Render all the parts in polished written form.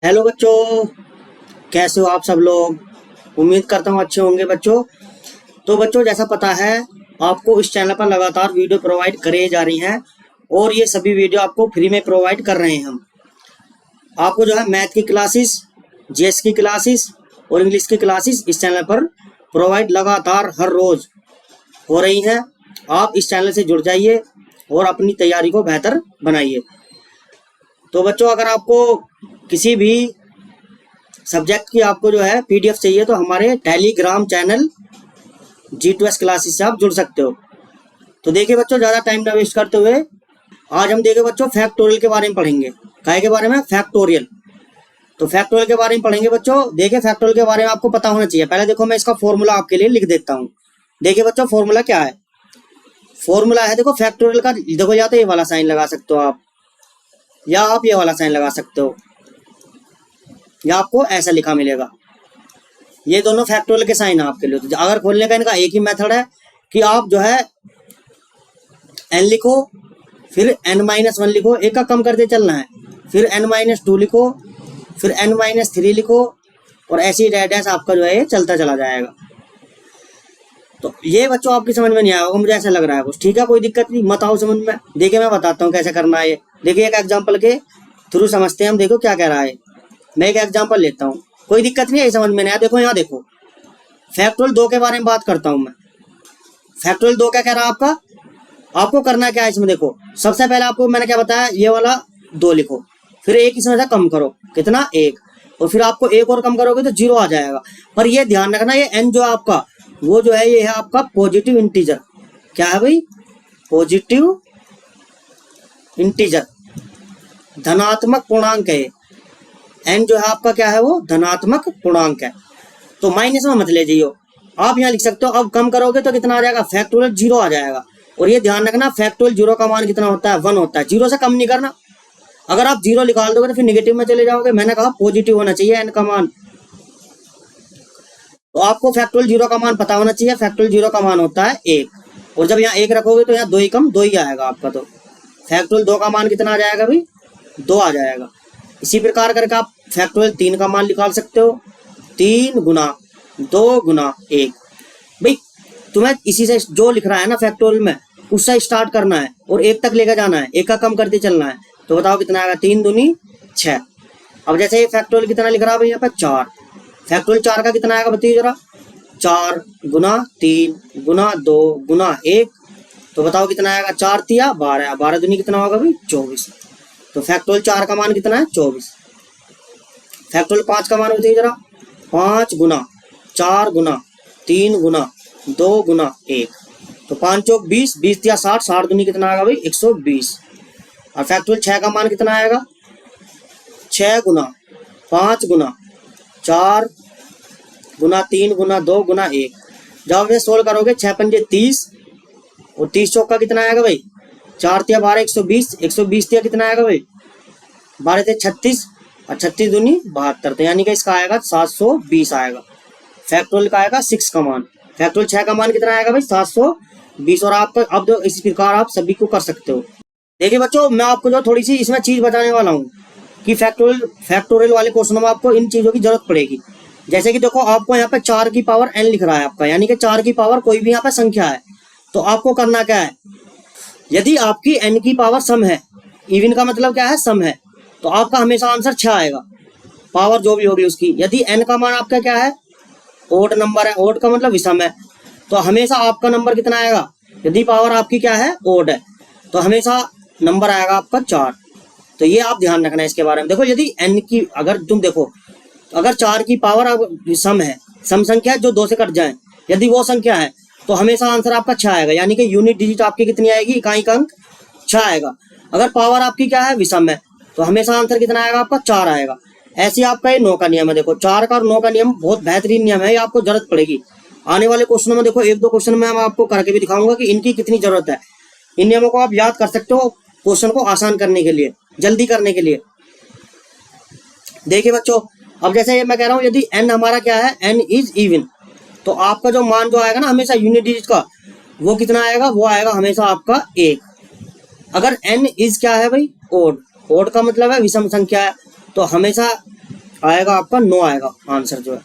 Hello बच्चों, कैसे हो आप सब लोग। उम्मीद करता हूँ अच्छे होंगे बच्चों। तो बच्चों, जैसा पता है आपको इस चैनल पर लगातार वीडियो प्रोवाइड करे जा रही हैं और ये सभी वीडियो आपको फ्री में प्रोवाइड कर रहे हैं हम। आपको जो है मैथ की क्लासेस, जीएस की क्लासेस और इंग्लिश की क्लासेस इस चैनल पर प्रोवाइड लगातार हर रोज हो रही हैं। आप इस चैनल से जुड़ जाइए और अपनी तैयारी को बेहतर बनाइए। तो बच्चों, अगर आपको किसी भी सब्जेक्ट की आपको जो है पीडीएफ चाहिए तो हमारे टेलीग्राम चैनल G2S क्लासेस से आप जुड़ सकते हो। तो देखिए बच्चों, ज़्यादा टाइम ना वेस्ट करते हुए आज हम देखिए बच्चों फैक्टोरियल के बारे में पढ़ेंगे। काय के बारे में? फैक्टोरियल। तो फैक्टोरियल के बारे में पढ़ेंगे बच्चों। देखिए फैक्टोरियल के बारे में आपको पता होना चाहिए। पहले देखो, मैं इसका फॉर्मूला आपके लिए लिख देता हूँ। देखिए बच्चों, फॉर्मूला क्या है? फॉर्मूला है, देखो फैक्टोरियल का। देखो, या तो ये वाला साइन लगा सकते हो आप, या आप ये वाला साइन लगा सकते हो, या आपको ऐसा लिखा मिलेगा। ये दोनों फैक्टोरियल के साइन है आपके लिए। तो अगर खोलने का इनका एक ही मेथड है कि आप जो है n लिखो, फिर n-1 लिखो, एक का कम करते चलना है, फिर n-2 लिखो, फिर n-3 लिखो, और ऐसे ही डैश आपका जो है ये चलता चला जाएगा। तो ये बच्चों आपकी समझ में नहीं आया होगा, मुझे ऐसा लग रहा है कुछ। ठीक है, कोई दिक्कत नहीं, मत आओ समझ में। देखिए मैं बताता हूँ कैसे करना है ये। देखिए एक एग्जाम्पल के थ्रू समझते हैं हम। देखो क्या कह रहा है। मैं एक एग्जाम्पल लेता हूँ, कोई दिक्कत नहीं है, समझ में नहीं आया। देखो यहाँ देखो, फैक्टोरियल 2 के बारे में बात करता हूँ मैं। फैक्टोरियल 2 क्या कह रहा है आपका? आपको करना क्या है इसमें? देखो सबसे पहले आपको मैंने क्या बताया, ये वाला 2 लिखो, फिर एक इसमें से कम करो, कितना? 1, और फिर आपको एक और कम करोगे तो 0 आ जाएगा। पर ये ध्यान रखना, ये n जो है आपका, वो जो है ये है आपका पॉजिटिव इंटीजर। क्या है भाई? पॉजिटिव इंटीजर, धनात्मक पूर्णांक है। n जो है आपका क्या है? वो धनात्मक पूर्णांक है। तो माइनस में मत ले जाइयो, आप यहाँ लिख सकते हो। अब कम करोगे तो कितना आ जाएगा? फैक्टोरियल 0 आ जाएगा। और ये ध्यान रखना, फैक्टोरियल 0 का मान कितना होता है? 1 होता है। 0 से कम नहीं करना। अगर आप 0 निकाल दोगे तो फिर निगेटिव में चले जाओगे। मैंने कहा पॉजिटिव होना चाहिए n का मान। तो आपको फैक्टोरियल 0 का मान पता होना चाहिए। फैक्टोरियल 0 का मान होता है 1, और जब यहाँ 1 रखोगे तो यहाँ 2 ही कम 2 ही आएगा आपका। तो फैक्टोरियल 2 का मान कितना आ जाएगा भाई? 2 आ जाएगा। इसी प्रकार करके आप फैक्टोरियल 3 का मान निकाल सकते हो। 3 गुना 2 गुना 1। भाई तुम्हें इसी से जो लिख रहा है ना फैक्टोरियल में, उससे स्टार्ट करना है और 1 तक लेकर जाना है, 1 का कम करते चलना है। तो बताओ कितना आएगा? 3 दूनी 6। अब जैसे ये फैक्टोरियल कितना लिख रहा है भाई यहाँ पे? 4। फैक्टोरियल 4 का कितना आएगा बताइए जरा? 4 गुना 3 गुना 2 गुना 1। तो बताओ कितना आएगा? 4 तिया 12, 12 दूनी कितना होगा भाई? 24। तो फैक्टोरियल 4 का मान कितना है? 24। फैक्टोरियल 5 का मान बताइए जरा? 5 गुना 4 गुना 3 गुना 2 गुना 1। तो 5 चौक 20, 20 तिया 60, 60 दूनी कितना आएगा भाई? 120। और फैक्टोरियल 6 का मान कितना आएगा? 6 गुना 5 गुना 4 गुना 3 गुना 2 गुना 1। जब ये सोल्व करोगे 6 पंजे 30, और 30 चौक का कितना आएगा भाई? 4 तिया 12, 120, 120 तिया कितना आएगा भाई? 12 तिया 36, और 36 दूनी 72। तो यानी कि इसका आएगा 720 आएगा। फैक्टोरियल का आएगा 6 का मान। फैक्टोरियल 6 का मान कितना आएगा भाई? 720। और आप अब जो इस प्रकार आप सभी को कर सकते हो। देखिए बच्चों, मैं आपको जो थोड़ी सी इसमें चीज बताने वाला हूँ कि फैक्टोरियल वाले क्वेश्चनों में आपको इन चीजों की जरूरत पड़ेगी। जैसे कि देखो, आपको यहाँ पे 4 की पावर n लिख रहा है आपका, यानी कि 4 की पावर कोई भी यहाँ पे संख्या है। तो आपको करना क्या है? यदि आपकी n की पावर सम है, इवन का मतलब क्या है? सम है, तो आपका हमेशा आंसर 6 आएगा, पावर जो भी होगी उसकी। यदि n का मान आपका क्या है? ओड नंबर है, ओड का मतलब विषम है, तो हमेशा आपका नंबर कितना आएगा? यदि पावर आपकी क्या है? ओड है, तो हमेशा नंबर आएगा आपका 4। तो ये आप ध्यान रखना है इसके बारे में। देखो यदि n की, अगर तुम देखो, अगर 4 की पावर सम है, सम संख्या जो 2 से कट जाए, यदि वो संख्या है तो हमेशा आंसर आपका 6 आएगा। यानी कि यूनिट डिजिट आपकी कितनी आएगी? इकाई का अंक 6 आएगा। अगर पावर आपकी क्या है? विषम है, तो हमेशा आंसर कितना आएगा आपका? 4 आएगा। ऐसे आपका ये 9 का नियम है। देखो 4 का और 9 का नियम बहुत बेहतरीन नियम है, ये आपको जरूरत पड़ेगी आने वाले क्वेश्चनों में। देखो 1-2 क्वेश्चन में मैं आपको करके भी दिखाऊंगा कि इनकी कितनी जरूरत है। इन नियमों को आप याद कर सकते हो क्वेश्चन को आसान करने के लिए, जल्दी करने के लिए। देखिए बच्चों, अब जैसे मैं कह रहा हूँ, यदि n हमारा क्या है? n इज इवन, तो आपका जो मान जो आएगा ना हमेशा यूनिट डिजिट का, वो कितना आएगा? वो आएगा हमेशा आपका 1। अगर n इज क्या है भाई? ओड, ओड का मतलब है विषम संख्या है, तो हमेशा आएगा आपका 9 आएगा आंसर जो है।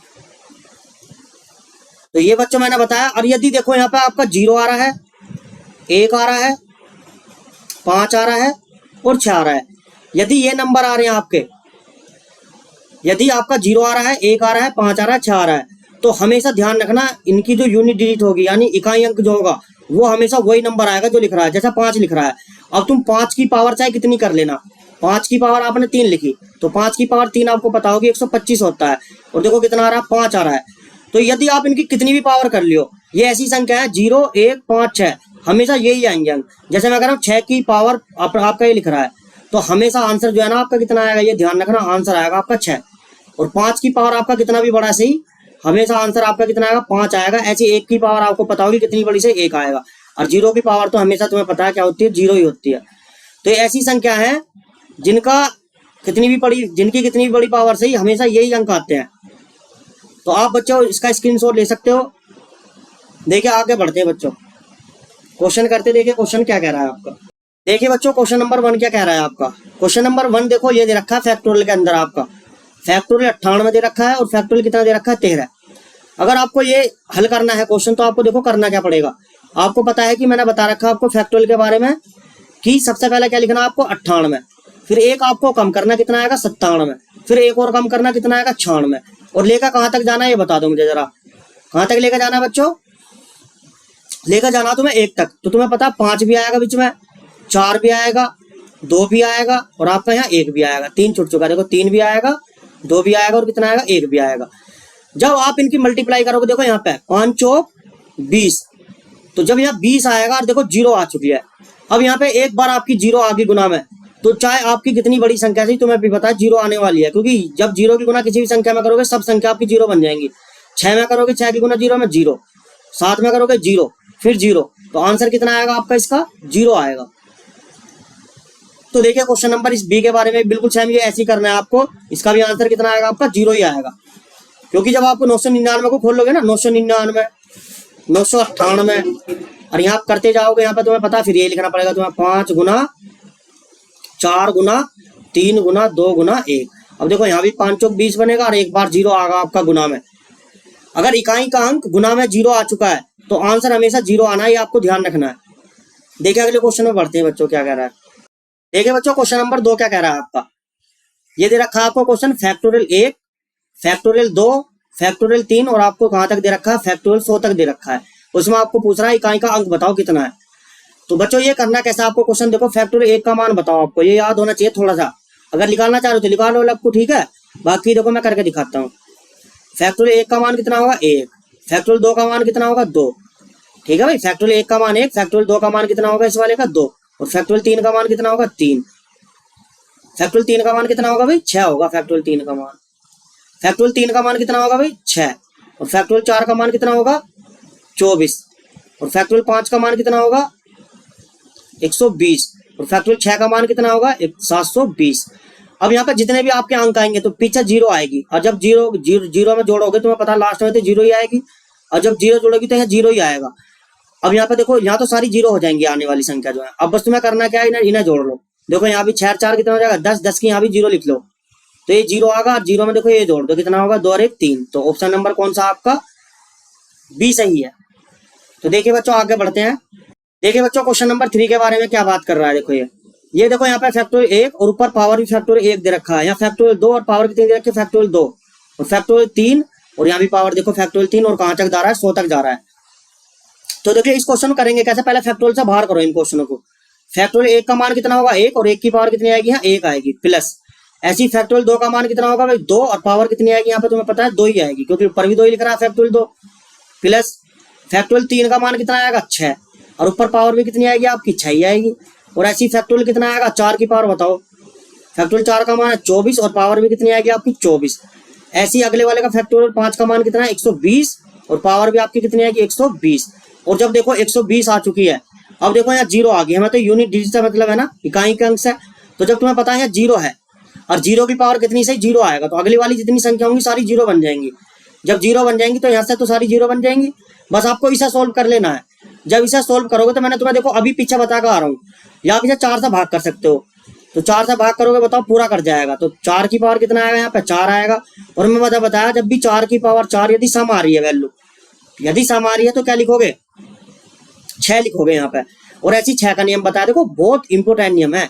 तो ये बच्चों मैंने बताया। और यदि देखो यहाँ पे आपका 0 आ रहा है, 1 आ रहा है, 5 आ रहा है और 6 आ रहा है, यदि ये नंबर आ रहे हैं आपके, यदि आपका 0 आ रहा है, 1 आ रहा है, 5 आ रहा है, 6 आ रहा है, तो हमेशा ध्यान रखना इनकी जो यूनिट डिजिट होगी यानी इकाई अंक जो होगा वो हमेशा वही नंबर आएगा जो लिख रहा है। जैसा 5 लिख रहा है, अब तुम 5 की पावर चाहे कितनी कर लेना, 5 की पावर आपने 3 लिखी तो 5 की पावर 3 आपको पता होगी 125 होता है। और देखो कितना आ रहा है, 5 आ रहा है। तो यदि आप इनकी कितनी भी पावर कर लियो, ये ऐसी संख्या है 0, 1, 5, 6 हमेशा यही आएंगे अंक। जैसे मैं कह रहा हूँ 6 की पावर आपका ये लिख रहा है, तो हमेशा आंसर जो है ना आपका कितना आएगा, ये ध्यान रखना, आंसर आएगा आपका 6। और 5 की पावर आपका कितना भी बड़ा सही, हमेशा आंसर आपका कितना आएगा, 5 आएगा। ऐसी 1 की पावर आपको पता होगी कितनी बड़ी से 1 आएगा। और 0 की पावर तो हमेशा तुम्हें पता है क्या होती है, 0 ही होती है। तो ये ऐसी संख्या है जिनका जिनकी कितनी भी बड़ी पावर सही हमेशा यही अंक आते हैं। तो आप बच्चों इसका स्क्रीनशॉट ले सकते हो। देखिए आगे बढ़ते हैं बच्चों, क्वेश्चन करते, देखिए क्वेश्चन क्या कह रहा है आपका। देखिए बच्चों क्वेश्चन नंबर 1 क्या कह रहा है आपका। क्वेश्चन नंबर 1 देखो ये दे रखा है फैक्टोरियल के अंदर आपका फैक्टोरियल 98 दे रखा है और फैक्टोरियल कितना दे रखा है 13। अगर आपको ये हल करना है क्वेश्चन तो आपको देखो करना क्या पड़ेगा। आपको पता है कि मैंने बता रखा आपको फैक्टोरियल के बारे में कि सबसे पहले क्या लिखना आपको 98, फिर एक आपको कम करना कितना आएगा 97, फिर एक और कम करना कितना आएगा 96। और लेकर कहाँ तक जाना है ये बता दो मुझे जरा, कहाँ तक लेकर जाना है बच्चों, लेकर जाना तुम्हें 1 तक। तो तुम्हें पता 5 भी आएगा बीच में, 4 भी आएगा, 2 भी आएगा और आपका यहाँ 1 भी आएगा। 3 छूट चुका, देखो 3 भी आएगा, 2 भी आएगा और कितना आएगा 1 भी आएगा। जब आप इनकी मल्टीप्लाई करोगे देखो यहाँ पे 5 चौक 20, तो जब यहाँ 20 आएगा और देखो 0 आ चुकी है। अब यहाँ पे एक बार आपकी 0 आ गई गुना में, तो चाहे आपकी कितनी बड़ी संख्या से तुम्हें भी पता है 0 आने वाली है, क्योंकि जब 0 की गुना किसी भी संख्या में करोगे सब संख्या आपकी 0 बन जाएंगी। 6 में करोगे 6 की गुना 0 में 0, 7 में करोगे 0 फिर 0, तो आंसर कितना आएगा आपका इसका 0 आएगा। तो देखिए क्वेश्चन नंबर इस बी के बारे में बिल्कुल सेम ये ऐसे ही करना है आपको। इसका भी आंसर कितना आएगा आपका 0 ही आएगा, क्योंकि जब आपको 999 को खोल लोगे ना 999, 998 और यहाँ करते जाओगे, यहाँ पे तुम्हें पता फिर ये लिखना पड़ेगा तुम्हें 5 गुना 4 गुना 3 गुना 2 गुना 1। अब देखो यहाँ भी 5 चौक 20 बनेगा और एक बार 0 आएगा आपका गुना में। अगर इकाई का अंक गुना में 0 आ चुका है तो आंसर हमेशा 0 आना है, आपको ध्यान रखना है। देखिए अगले क्वेश्चन में बढ़ते हैं बच्चों क्या कह रहा है। देखिए बच्चों क्वेश्चन नंबर 2 क्या कह रहा है आपका। ये दे रखा है आपको क्वेश्चन फैक्टोरियल 1, फैक्टोरियल 2, फैक्टोरियल 3 और आपको कहाँ तक दे रखा है फैक्टोरियल 100 तक दे रखा है। उसमें आपको पूछ रहा है इकाई का अंक बताओ कितना है। तो बच्चों ये करना कैसा आपको क्वेश्चन देखो, फैक्टोरियल 1 का मान बताओ, आपको ये याद होना चाहिए थोड़ा सा। अगर निकालना चाह रहे हो तो निकाल लो आपको, ठीक है। बाकी देखो मैं करके दिखाता हूँ। फैक्टोरियल 1 का मान कितना होगा 1, फैक्टोरियल 2 का मान कितना होगा 2, ठीक है भाई। फैक्टोरियल 1 का मान 1, फैक्टोरियल 2 का मान कितना होगा इस वाले का 2 और फैक्टोरियल 3 का मान कितना होगा 3। फैक्टोरियल 3 का मान कितना होगा भाई 6 होगा फैक्टोरियल 3 का मान। फैक्टोरियल 3 का मान कितना होगा भाई 6 और फैक्टोरियल 4 का मान कितना होगा 24 और फैक्टोरियल 5 का मान कितना होगा 120 और फैक्टोरियल 6 का मान कितना होगा 720। अब यहाँ पे जितने भी आपके अंक आएंगे तो पीछे 0 आएगी और जब 0 में जोड़ोगे तुम्हें पता लास्ट में तो 0 ही आएगी और जब 0 जोड़ोगी तो यहाँ 0 ही आएगा। अब यहाँ पे देखो यहाँ तो सारी 0 हो जाएंगी आने वाली संख्या जो है। अब बस तुम्हें करना क्या है, इन्हें जोड़ लो। देखो यहाँ भी 6 4 कितना हो जाएगा 10, 10 की यहाँ भी 0 लिख लो तो ये 0 आएगा और 0 में देखो ये जोड़ दो कितना होगा 2 और 1 3। तो ऑप्शन नंबर कौन सा आपका बी सही है। तो देखिए बच्चों आगे बढ़ते हैं। देखिए बच्चों क्वेश्चन नंबर 3 के बारे में क्या बात कर रहा है। देखो ये देखो यहाँ पे फैक्टोरियल 1 और ऊपर पावर भी फैक्टोरियल 1 दे रखा है। यहाँ फैक्टोरियल 2 और पावर कितनी दे रखी है फैक्टोरियल 2 और फैक्टोरियल 3 और यहाँ भी पावर देखो फैक्टोरियल 3 और कहाँ तक जा रहा है 100 तक जा रहा है। तो देखिए इस क्वेश्चन करेंगे कैसे, पहले फैक्टोरियल से बाहर करो इन क्वेश्चनों को। फैक्टोरियल 1 का मान कितना होगा 1 और 1 की पावर कितनी आएगी यहाँ 1 आएगी प्लस। ऐसी फैक्टोरियल 2 का मान कितना होगा भाई 2 और पावर कितनी आएगी यहाँ पे तुम्हें पता है 2 ही आएगी क्योंकि ऊपर भी 2 ही लिख रहा है फैक्टोरियल 2 प्लस। फैक्टोरियल 3 का मान कितना आएगा 6 और ऊपर पावर भी कितनी आएगी आपकी 6 ही आएगी। और ऐसी फैक्टोरियल कितना आएगा 4 की पावर बताओ। फैक्टोरियल 4 का मान है 24 और पावर भी कितनी आएगी आपकी 24। ऐसी अगले वाले का फैक्टोरियल 5 का मान कितना है 120 और पावर भी आपकी कितनी आएगी 120। और जब देखो 120 आ चुकी है, अब देखो यहाँ 0 आ गई, हमें तो यूनिट डिजिट का मतलब है ना इकाई का अंक है। तो जब तुम्हें पता है यहाँ 0 है और 0 की पावर कितनी से 0 आएगा तो अगली वाली जितनी संख्या होंगी सारी 0 बन जाएंगी। जब 0 बन जाएंगी तो यहाँ से तो सारी 0 बन जाएंगी। बस आपको इसे सोल्व कर लेना है। जब इसे सोल्व करोगे तो मैंने तुम्हें देखो अभी पीछे बता कर आ रहा हूँ, या आप इसे 4 से भाग कर सकते हो। तो 4 से भाग करोगे, बताओ पूरा कर जाएगा। तो 4 की पावर कितना आएगा, यहाँ पे 4 आएगा। और मैं बताया जब भी 4 की पावर 4 यदि सम आ रही है वैल्यू, यदि सम आ रही है तो क्या लिखोगे, 6 लिखोगे यहाँ पे। और ऐसी 6 का नियम बताया, देखो बहुत इंपोर्टेंट नियम है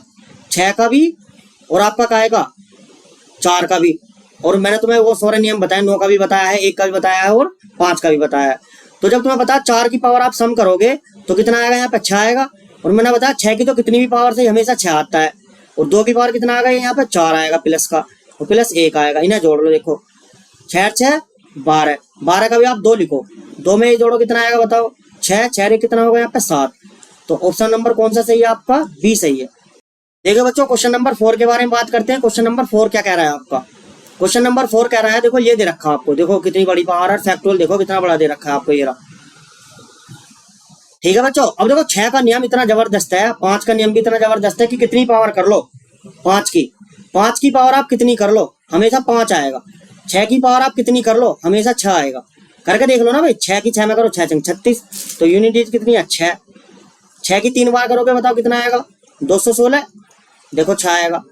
6 का भी और आपका क्या आएगा 4 का भी। और मैंने तुम्हें वो सारे नियम बताए, 9 का भी बताया है, 1 का भी बताया है और 5 का भी बताया है। तो जब तुम्हें पता 4 की पावर आप सम करोगे तो कितना आएगा, यहाँ पे 6 आएगा। और मैंने बताया 6 की तो कितनी भी पावर से हमेशा 6 आता है। और 2 की पावर कितना आएगा, यहाँ पे 4 आएगा प्लस का, और प्लस 1 आएगा। इन्हें जोड़ लो, देखो 6 6 12, 12 का भी आप 2 लिखो, 2 में ही जोड़ो कितना आएगा बताओ, 6 6 कितना होगा यहाँ पे 7। तो ऑप्शन नंबर कौन सा सही है आपका, बी सही है। देखो बच्चों क्वेश्चन नंबर 4 के बारे में बात करते हैं। क्वेश्चन नंबर 4 क्या कह रहा है आपका, क्वेश्चन नंबर 4 कह रहा है, देखो ये दे रखा है आपको, देखो कितनी बड़ी पावर है, फैक्टोरियल देखो कितना बड़ा दे रखा है आपको, ये रहा। ठीक है बच्चों, अब देखो 6 का नियम इतना जबरदस्त है, 5 का नियम भी इतना जबरदस्त है कि कितनी पावर कर लो 5 की पावर आप कितनी कर लो हमेशा 5 आएगा। 6 की पावर आप कितनी कर लो हमेशा 6 आएगा। करके देख लो ना भाई, 6 की 6 में करो 6 6 36, तो यूनिट डिजिट कितनी है 6। 6 की 3 बार करोगे बताओ कितना आएगा 216, देखो 6 आएगा।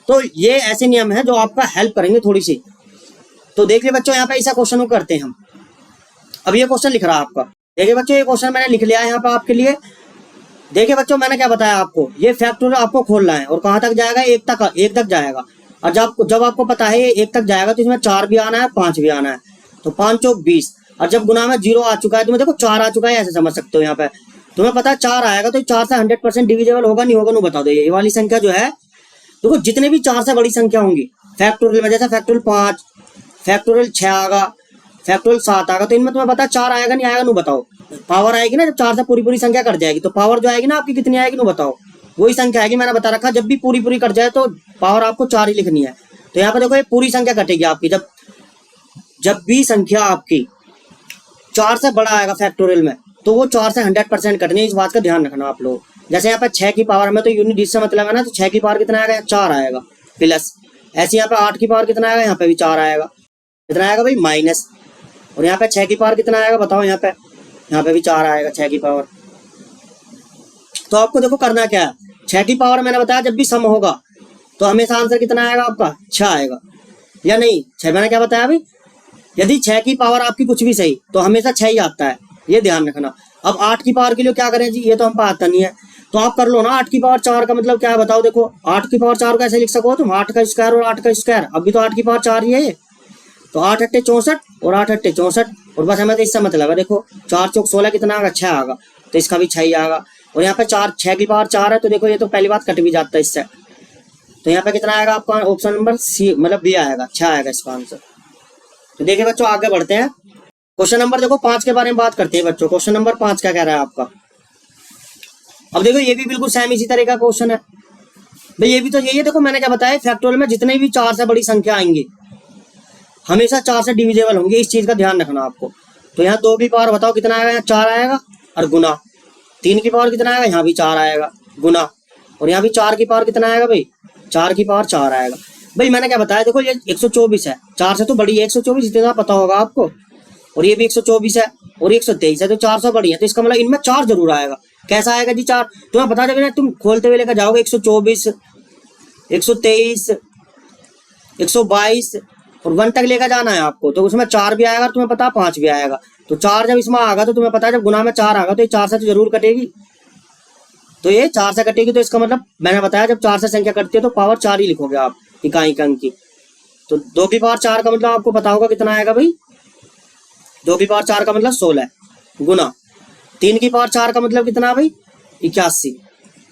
तो ये ऐसे नियम है जो आपका हेल्प करेंगे थोड़ी सी। तो देखिए बच्चों यहाँ पे ऐसा क्वेश्चन को करते हैं हम। अब ये क्वेश्चन लिख रहा है आपका, देखिए बच्चों ये क्वेश्चन मैंने लिख लिया है यहाँ पे आपके लिए। देखिए बच्चों मैंने क्या बताया आपको, ये फैक्टोरियल आपको खोलना है और कहाँ तक जाएगा, 1 तक जाएगा। और जब आपको पता है ये 1 तक जाएगा तो इसमें 4 भी आना है 5 भी आना है, तो 5 चौक 20। और जब गुना में 0 आ चुका है, तुम्हें देखो 4 आ चुका है, ऐसे समझ सकते हो। यहाँ पे तुम्हें पता है 4 आएगा तो 4 से 100% डिविजिबल होगा नहीं होगा, नहीं बता दो। ये वाली संख्या जो है, देखो जितने भी 4 से बड़ी संख्या होंगी फैक्टोरियल में, जैसे फैक्टोरियल 5, फैक्टोरियल 6 आगा, फैक्टोरियल 7 आगा, तो इनमें तुम्हें पता 4 आएगा नहीं आएगा, नहीं बताओ। पावर आएगी ना जब 4 से पूरी संख्या कट जाएगी, तो पावर जो आएगी ना आपकी कितनी आएगी, नहीं बताओ। वही संख्या आएगी, मैंने बता रखा जब भी पूरी कट जाए तो पावर आपको 4 ही लिखनी है। तो यहाँ पे देखो ये पूरी संख्या कटेगी आपकी, जब भी संख्या आपकी 4 से बड़ा आएगा फैक्टोरियल में, तो वो 4 से 100% कटनी है। इस बात का ध्यान रखना आप लोग। जैसे यहाँ पे 6 की पावर में तो यूनिट डिजिट से मतलब है ना, तो 6 की पावर कितना आएगा 4 आएगा प्लस। ऐसे यहाँ पे 8 की पावर कितना आएगा, यहाँ पे भी 4 आएगा, कितना आएगा भाई माइनस। और यहाँ पे 6 की पावर कितना आएगा बताओ, यहाँ पे भी 4 आएगा 6 की पावर। तो आपको देखो करना क्या है, 6 की पावर मैंने बताया जब भी सम होगा तो हमेशा आंसर कितना आएगा आपका 6 आएगा, या नहीं 6 मैंने क्या बताया भाई, यदि 6 की पावर आपकी कुछ भी सही तो हमेशा 6 ही आता है, ये ध्यान रखना। अब 8 की पावर के लिए क्या करें जी, ये तो हम आता नहीं है, तो आप कर लो ना 8 की पावर 4 का मतलब क्या है बताओ। देखो 8 की पावर 4 कैसे लिख सको तुम, 8 का स्क्वायर और 8 का स्क्वायर, अभी तो 8 की पावर 4 ही है ये, तो 8 अट्ठे 64 और 8 अट्ठे 64। और बस हमें तो इससे मतलब है, देखो 4 चौक 16 कितना आएगा 6 आएगा, तो इसका भी 6 ही आएगा। और यहाँ पे 6 की पावर 4 है, तो देखो ये तो पहली बात कट भी जाता है इससे, तो यहाँ पे कितना आएगा आपका ऑप्शन नंबर सी मतलब बी आएगा, 6 आएगा इसका आंसर। तो देखिए बच्चों आगे बढ़ते हैं, क्वेश्चन नंबर देखो 5 के बारे में बात करते हैं बच्चों। क्वेश्चन नंबर 5 क्या कह रहा है आपका, अब देखो ये भी बिल्कुल सेम इसी तरह का क्वेश्चन है भाई, ये भी तो यही है। देखो मैंने क्या बताया, फैक्टोरियल में जितने भी 4 से बड़ी संख्या आएंगी हमेशा 4 से डिविजिबल होंगे, इस चीज का ध्यान रखना आपको। तो यहाँ 2 की पावर बताओ कितना आएगा, यहाँ 4 आएगा और गुना। 3 की पावर कितना आएगा, यहाँ भी 4 आएगा गुना। और यहाँ भी 4 की पावर कितना आएगा भाई, 4 की पावर 4 आएगा। भाई मैंने क्या बताया, देखो ये 124 है, 4 से तो बड़ी है 124, इतना पता होगा आपको। और ये भी 124 है और 123 है, तो 400 बड़ी है, तो इसका मतलब इनमें 4 जरूर आएगा। कैसा आएगा जी 4, तुम्हें पता चलेगा तुम खोलते हुए लेकर जाओगे 124, 123, 122 और 1 तक लेकर जाना है आपको, तो उसमें 4 भी आएगा, तुम्हें पता 5 भी आएगा। तो 4 जब इसमें आएगा तो तुम्हें पता है जब गुना में 4 आएगा तो ये 4 से तो जरूर कटेगी, तो ये 4 से कटेगी। तो इसका मतलब मैंने बताया जब 4 से संख्या कटती है तो पावर 4 ही लिखोगे आप इकाई अंक की। तो 2 की पावर 4 का मतलब आपको पता होगा कितना आएगा भाई, 2 की पावर 4 का मतलब 16 गुना। 3 की पावर 4 का मतलब कितना भाई 81।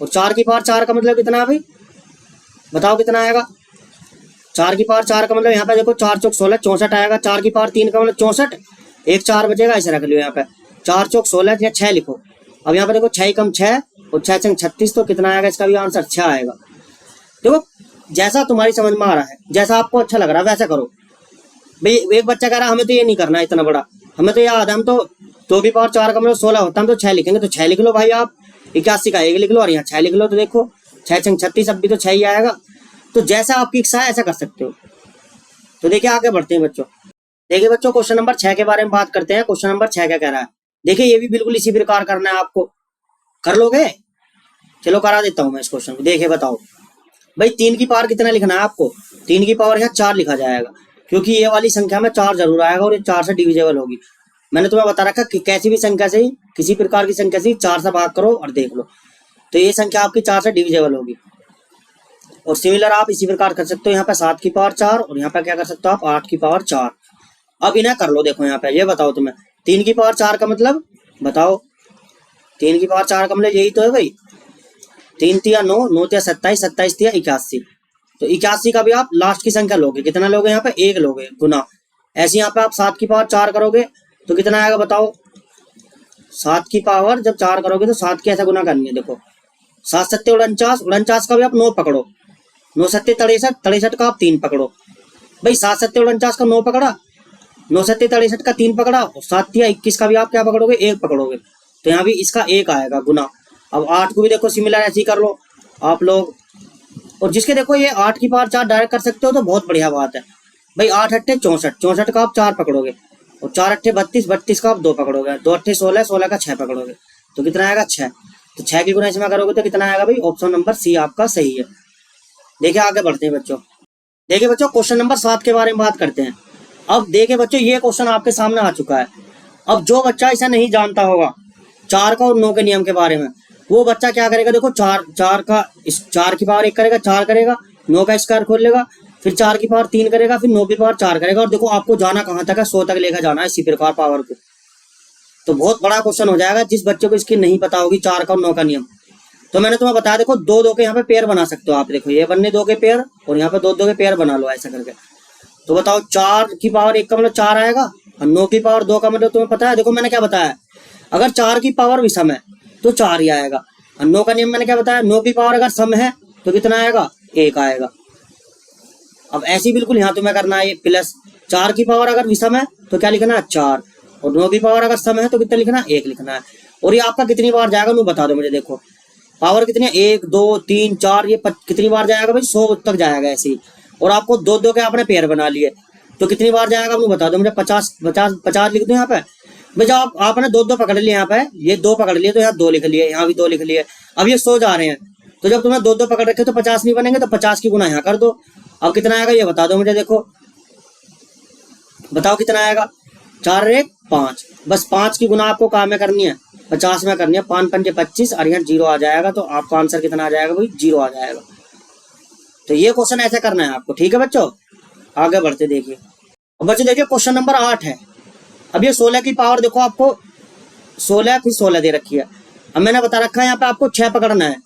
और 4 की पावर 4 का मतलब कितना भाई बताओ कितना आएगा, 4 की पावर 4 का मतलब यहाँ पे देखो 4 चौक 16 64 आएगा। 4 की पावर 3 का मतलब 64, एक 4 बचेगा, ऐसे रख लियो यहाँ पे 4 चौक 16 या 6 लिखो। अब यहाँ पे देखो 6 कम 6 और 6 छंग 36, तो कितना आएगा इसका भी आंसर 6 आएगा। देखो जैसा तुम्हारी समझ में आ रहा है, जैसा आपको अच्छा लग रहा है वैसा करो भाई। एक बच्चा कह रहा है हमें तो ये नहीं करना इतना बड़ा, हमें तो याद है, हम तो 2 की पावर 4 का मतलब 16 होता, हम तो 6 लिखेंगे, तो 6 लिख लो भाई आप। 81 का 1 लिख लो और यहाँ 6 लिख लो, तो देखो 6 छंग 36, अब भी तो 6 ही आएगा। तो जैसा आपकी इच्छा है ऐसा कर सकते हो। तो देखिए आगे बढ़ते हैं बच्चों। देखिए बच्चों क्वेश्चन नंबर 6 के बारे में बात करते हैं। क्वेश्चन नंबर 6 क्या कह रहा है, देखिए ये भी बिल्कुल इसी प्रकार करना है आपको, कर लोगे, चलो करा देता हूं मैं इस क्वेश्चन को। देखिए बताओ, भाई 3 की पावर कितना लिखना है आपको, 3 की पावर यहाँ 4 लिखा जाएगा, क्योंकि ये वाली संख्या में 4 जरूर आएगा और ये 4 से डिविजेबल होगी। मैंने तुम्हें बता रखा कि कैसी भी संख्या से ही, किसी प्रकार की संख्या से ही 4 से भाग करो और देख लो, तो ये संख्या आपकी 4 से डिविजेबल होगी। और सिमिलर आप इसी प्रकार कर सकते हो, यहाँ पे 7 की पावर 4 और यहाँ पे क्या कर सकते हो आप 8 की पावर 4। अब इन्हें कर लो, देखो यहाँ पे ये बताओ तुम्हें 3 की पावर 4 का मतलब बताओ, 3 की पावर 4 का मतलब यही तो है भाई, 3 तिया 9, 9 तिया 27, 27 तिया 81। तो 81 का भी आप लास्ट की संख्या लोगे, कितना लोगे यहाँ पे 1 लोगे गुना। ऐसे यहाँ पे आप 7 की पावर 4 करोगे तो कितना आएगा बताओ, 7 की पावर जब 4 करोगे तो 7 की ऐसा गुना करनी है। देखो 7 सत्ते 49, 49 का भी आप 9 पकड़ो, 9 सत्ते 63, 63 का आप 3 पकड़ो। भाई 7 सत्ते 49 का 9 पकड़ा, 9 सत्ते 63 का 3 पकड़ा, और 7 तिया 21 का भी आप क्या पकड़ोगे 1 पकड़ोगे, तो यहाँ भी इसका 1 आएगा गुना। अब 8 को भी देखो सिमिलर ऐसे ही कर लो आप लोग, और जिसके देखो ये 8 की पावर 4 डायरेक्ट कर सकते हो तो बहुत बढ़िया बात है। भाई 8 अट्ठे 64, 64 का आप 4 पकड़ोगे, और 4 अट्ठे 32, 32 का आप 2 पकड़ोगे, 2 अट्ठे 16, 16 का 6 पकड़ोगे, तो कितना आएगा 6। तो 6 की गुना इसमें करोगे तो कितना आएगा भाई, ऑप्शन नंबर सी आपका सही है। देखिए आगे बढ़ते हैं बच्चों। देखिए बच्चों क्वेश्चन नंबर 7 के बारे में बात करते हैं। अब देखिए बच्चों ये क्वेश्चन आपके सामने आ चुका है। अब जो बच्चा इसे नहीं जानता होगा 4 का और 9 के नियम के बारे में, वो बच्चा क्या करेगा, देखो 4 का इस 4 की पावर 1 करेगा, 4 करेगा, 9 का स्क्वायर खोल लेगा, फिर 4 की पावर 3 करेगा, फिर 9 की पावर 4 करेगा, और देखो आपको जाना कहाँ तक है, 100 तक लेकर जाना है इसी प्रकार पावर को। तो बहुत बड़ा क्वेश्चन हो जाएगा जिस बच्चे को इसकी नहीं पता होगी 4 का और 9 का नियम। तो मैंने तुम्हें बताया, देखो 2 के यहाँ पे पेयर बना सकते हो आप, देखो ये बनने 2 के पेयर और यहाँ पे 2 के पेयर बना लो ऐसा करके। तो बताओ 4 की पावर 1 का मतलब 4 आएगा, और 9 की पावर 2 का मतलब तुम्हें पता है, देखो मैंने क्या बताया, अगर 4 की पावर विषम है तो 4 ही आएगा, और 9 का नियम मैंने क्या बताया, 9 की पावर अगर सम है तो कितना आएगा 1 आएगा। अब ऐसी बिल्कुल यहाँ तुम्हें करना है प्लस, 4 की पावर अगर विषम है तो क्या लिखना है 4, और 9 की पावर अगर सम है तो कितना लिखना है 1 लिखना है। और ये आपका कितनी बार जाएगा वो बता दो मुझे, देखो पावर कितनी है 1 2 3 4, ये कितनी बार जाएगा भाई 100 तक जाएगा ऐसे ही। और आपको 2 के आपने पेयर बना लिए तो कितनी बार जाएगा वो बता दो मुझे, 50 लिख दो यहाँ पे। भाई जब आपने 2 पकड़ लिए, यहाँ पे ये 2 पकड़ लिए तो यहाँ 2 लिख लिए, यहाँ भी 2 लिख लिए। अब ये 100 जा रहे हैं, तो जब तुम्हें 2 पकड़ रखे तो 50 नहीं बनेंगे, तो 50 की गुना यहाँ कर दो। अब कितना आएगा ये बता दो मुझे, देखो बताओ कितना आएगा, 4 1 5, बस 5 की गुना आपको काम में करनी है, 50 में करनी है, 5 पंजे 25 और यहाँ 0 आ जाएगा, तो आपका आंसर कितना आ जाएगा भाई 0 आ जाएगा। तो ये क्वेश्चन ऐसे करना है आपको, ठीक है बच्चों। आगे बढ़ते देखिए। अब बच्चों देखिए क्वेश्चन नंबर 8 है। अब ये 16 की पावर देखो आपको 16 फिर 16 दे रखी है। अब मैंने बता रखा है यहाँ पे आपको 6 पकड़ना है,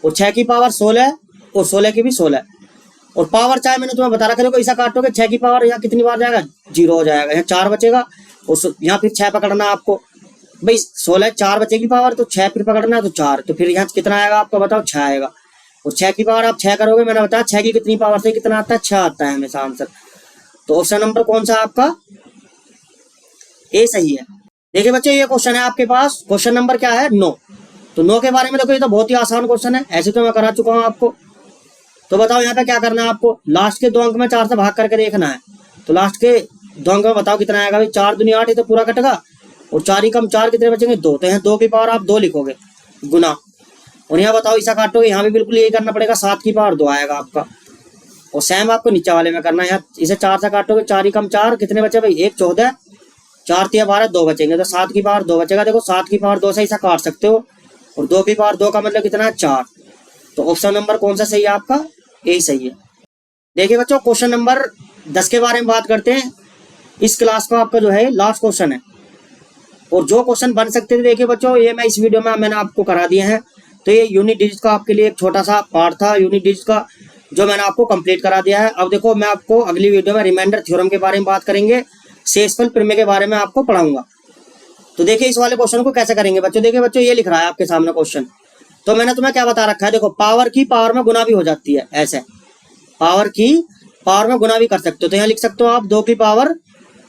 और 6 की पावर 16 और 16 की भी 16, और पावर चाहे मैंने तुम्हें बता रखा है, देखो ऐसा काटोगे 6 की पावर यहाँ कितनी बार जाएगा 0 हो जाएगा, यहाँ 4 बचेगा, और यहाँ फिर 6 पकड़ना है आपको। भाई 16 4 बचेगी पावर, तो 6 फिर पकड़ना है तो 4, तो फिर यहाँ कितना आएगा आपका बताओ 6 आएगा। और 6 की पावर आप 6 करोगे, मैंने बताया 6 की कितनी पावर से कितना आता है 6 आता है हमेशा आंसर। तो ऑप्शन नंबर कौन सा आपका ए सही है। देखिए बच्चे ये क्वेश्चन है आपके पास, क्वेश्चन नंबर क्या है 9। तो 9 के बारे में देखो ये तो बहुत ही आसान क्वेश्चन है, ऐसे तो मैं करा चुका हूँ आपको। तो बताओ यहाँ पे क्या करना है आपको, लास्ट के 2 अंक में 4 से भाग करके देखना है। तो लास्ट के 2 अंक में बताओ कितना आएगा भाई, 4 दूनी 8, ये तो पूरा कटेगा, और 4 ही कम 4 कितने बचेंगे 2, तो यहाँ 2 की पावर आप 2 लिखोगे गुना, और यहाँ बताओ ऐसा काटोगे, यहाँ भी बिल्कुल यही करना पड़ेगा, 7 की पावर 2 आएगा आपका। और सेम आपको नीचे वाले में करना है, यहाँ इसे 4 से काटोगे, 4 ही कम 4 कितने बचे भाई 1 14, 4 तिया 12 2 बचेंगे, तो 7 की पावर 2 बचेगा। देखो 7 की पावर 2 से ऐसा काट सकते हो, और 2 की पावर 2 का मतलब कितना है 4। तो ऑप्शन नंबर कौन सा सही है आपका, यही सही है। देखिए बच्चों क्वेश्चन नंबर 10 के बारे में बात करते हैं। इस क्लास का आपका जो है लास्ट क्वेश्चन है, और जो क्वेश्चन बन सकते थे देखिए बच्चों ये मैं इस वीडियो में मैंने आपको करा दिए हैं। तो ये यूनिट डिजिट का आपके लिए एक छोटा सा पार्ट था यूनिट डिजिट का, जो मैंने आपको कंप्लीट करा दिया है। अब देखो मैं आपको अगली वीडियो में रिमाइंडर थ्योरम के बारे में बात करेंगे, शेषफल प्रमेय के बारे में आपको पढ़ाऊंगा। तो देखिए इस वाले क्वेश्चन को कैसे करेंगे बच्चों, देखिए बच्चों ये लिख रहा है आपके सामने क्वेश्चन। तो मैंने तुम्हें क्या बता रखा है, देखो पावर की पावर में गुना भी हो जाती है, ऐसे पावर की पावर में गुना भी कर सकते हो। तो यहाँ लिख सकते हो आप 2 की पावर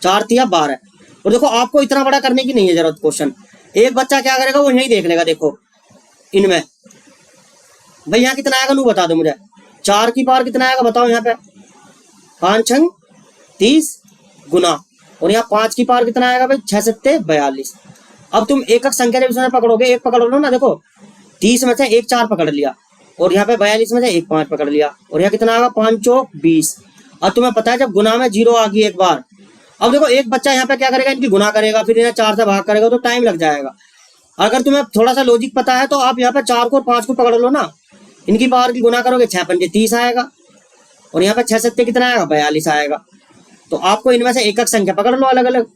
4 तिया 12। और देखो आपको इतना बड़ा करने की नहीं है जरूरत क्वेश्चन, एक बच्चा क्या करेगा वो यही देख लेगा। देखो इनमें भाई यहाँ कितना आएगा नू बता दो मुझे, 4 की पावर कितना आएगा बताओ, यहाँ पे 5 छंग 30 गुना, और यहाँ 5 की पावर कितना आएगा भाई 6 सत्ते 42। अब तुम एक एक संख्या जब इसमें पकड़ोगे, एक पकड़ लो ना, देखो 30 में से एक 4 पकड़ लिया, और यहाँ पे 42 में से 1 5 पकड़ लिया, और यहाँ कितना आएगा 5 चौक 20। अब तुम्हें पता है जब गुना में 0 आ गई एक बार, अब देखो एक बच्चा यहाँ पे क्या करेगा, इनकी गुना करेगा, फिर इन्हें 4 से भाग करेगा, तो टाइम लग जाएगा। अगर तुम्हें थोड़ा सा लॉजिक पता है तो आप यहाँ पे 4 को और 5 को पकड़ लो ना, इनकी पावर की गुना करोगे 6 पंजे 30 आएगा, और यहाँ पे 6 सत्ते कितना आएगा 42 आएगा। तो आपको इनमें से एक एक संख्या पकड़ लो अलग अलग,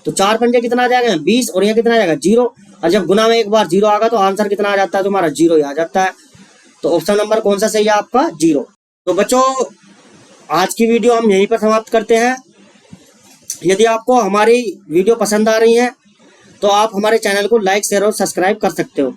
तो 4 पंजे कितना आ जाएगा 20, और यहाँ कितना आ जाएगा 0। और जब गुना में एक बार 0 आएगा तो आंसर कितना आ जाता है तुम्हारा 0 ही आ जाता है। तो ऑप्शन नंबर कौन सा सही है आपका 0। तो बच्चों आज की वीडियो हम यहीं पर समाप्त करते हैं। यदि आपको हमारी वीडियो पसंद आ रही है तो आप हमारे चैनल को लाइक शेयर और सब्सक्राइब कर सकते हो।